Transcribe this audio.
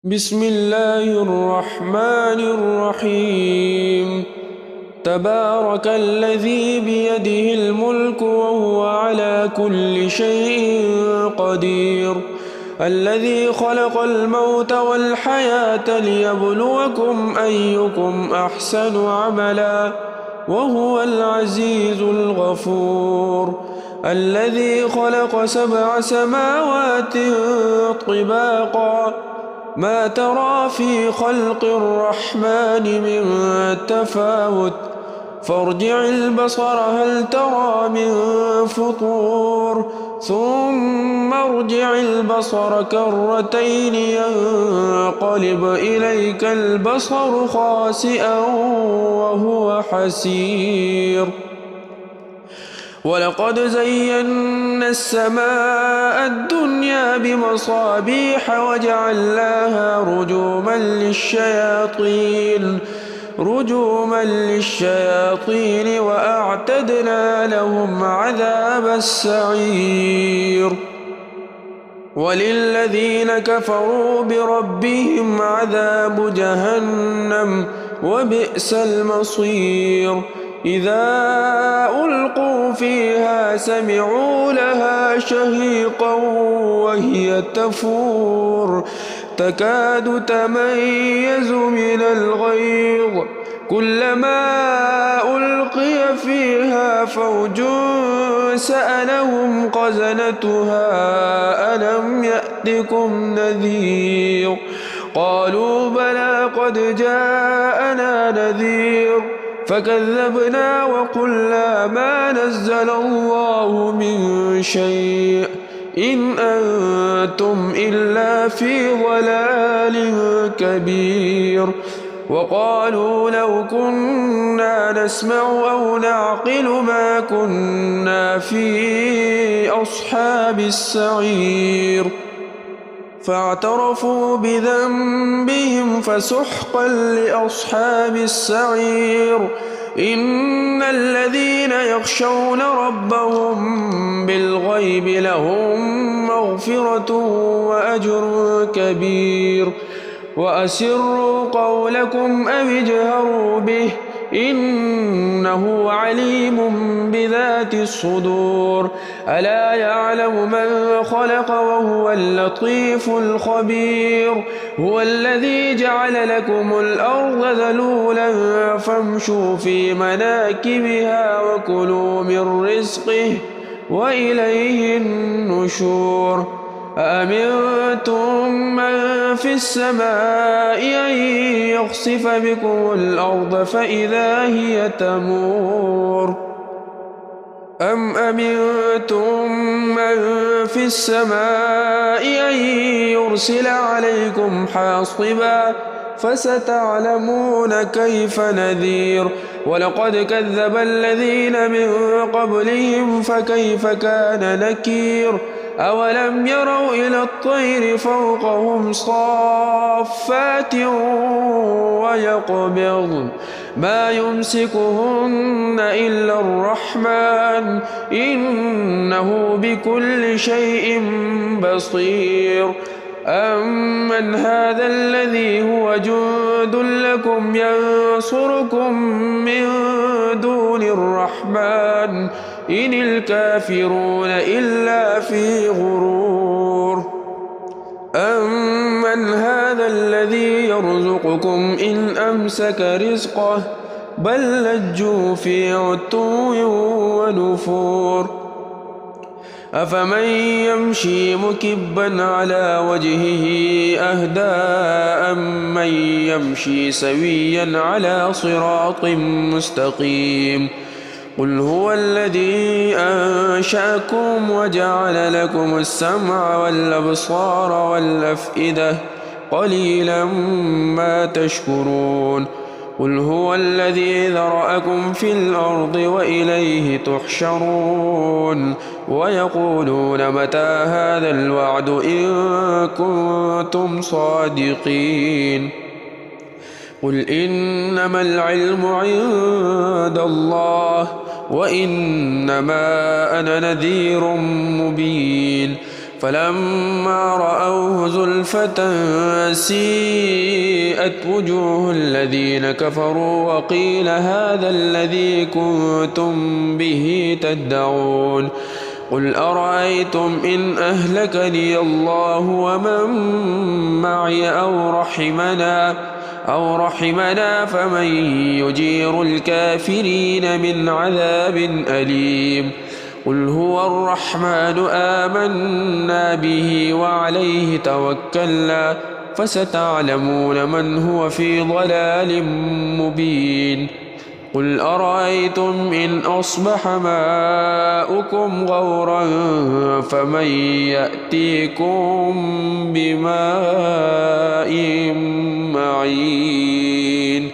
بسم الله الرحمن الرحيم. تبارك الذي بيده الملك وهو على كل شيء قدير، الذي خلق الموت والحياة ليبلوكم أيكم أحسن عملا وهو العزيز الغفور، الذي خلق 7 سماوات طباقا ما ترى في خلق الرحمن من تفاوت، فارجع البصر هل ترى من فطور، ثم ارجع البصر كرتين ينقلب إليك البصر خاسئا وهو حسير. ولقد زينا السماء الدنيا بمصابيح وجعلناها رجوما للشياطين وأعتدنا لهم عذاب السعير. وللذين كفروا بربهم عذاب جهنم وبئس المصير. إذا ألقوا فيها سمعوا لها شهيقا وهي تفور تكاد تميز من الغيظ، كلما ألقي فيها فوج سألهم خزنتها ألم يأتكم نذير، قالوا بلى قد جاءنا نذير فكذبنا وقلنا ما نزل الله من شيء إن أنتم إلا في ضلال كبير. وقالوا لو كنا نسمع أو نعقل ما كنا في أصحاب السعير، فاعترفوا بذنبهم فسحقا لأصحاب السعير. إن الذين يخشون ربهم بالغيب لهم مغفرة وأجر كبير. وأسروا قولكم أو اجهروا به إنه عليم بذات الصدور. ألا يعلم من خلق وهو اللطيف الخبير. هو الذي جعل لكم الأرض ذلولا فامشوا في مناكبها وكلوا من رزقه وإليه النشور. أأمنتم من في السماء أن يخسف بكم الأرض فإذا هي تمور، أم أمنتم من في السماء أن يرسل عليكم حاصبا فستعلمون كيف نذير. ولقد كذب الذين من قبلهم فكيف كان نكير. أولم يروا إلى الطير فوقهم صافات ويقبضن ما يمسكهن إلا الرحمن إنه بكل شيء بصير. أمن هذا الذي هو جند لكم ينصركم من دون الرحمن إن الكافرون إلا في غرور. أمن هذا الذي يرزقكم إن أمسك رزقه بل لجوا في عتو ونفور. أفمن يمشي مكبا على وجهه أهدى أمن يمشي سويا على صراط مستقيم. قل هو الذي أنشأكم وجعل لكم السمع والأبصار والأفئدة قليلا ما تشكرون. قل هو الذي ذرأكم في الأرض وإليه تحشرون. ويقولون متى هذا الوعد إن كنتم صادقين. قل إنما العلم عند الله وإنما أنا نذير مبين. فلما رأوه زلفة سيئت وجوه الذين كفروا وقيل هذا الذي كنتم به تدعون قل أرأيتم إن أهلكني الله ومن معي أو رحمنا فمن يجير الكافرين من عذاب أليم قل هو الرحمن آمنا به وعليه توكلنا فستعلمون من هو في ضلال مبين قل أرأيتم إن أصبح ماؤكم غورا فمن يأتيكم بماء معين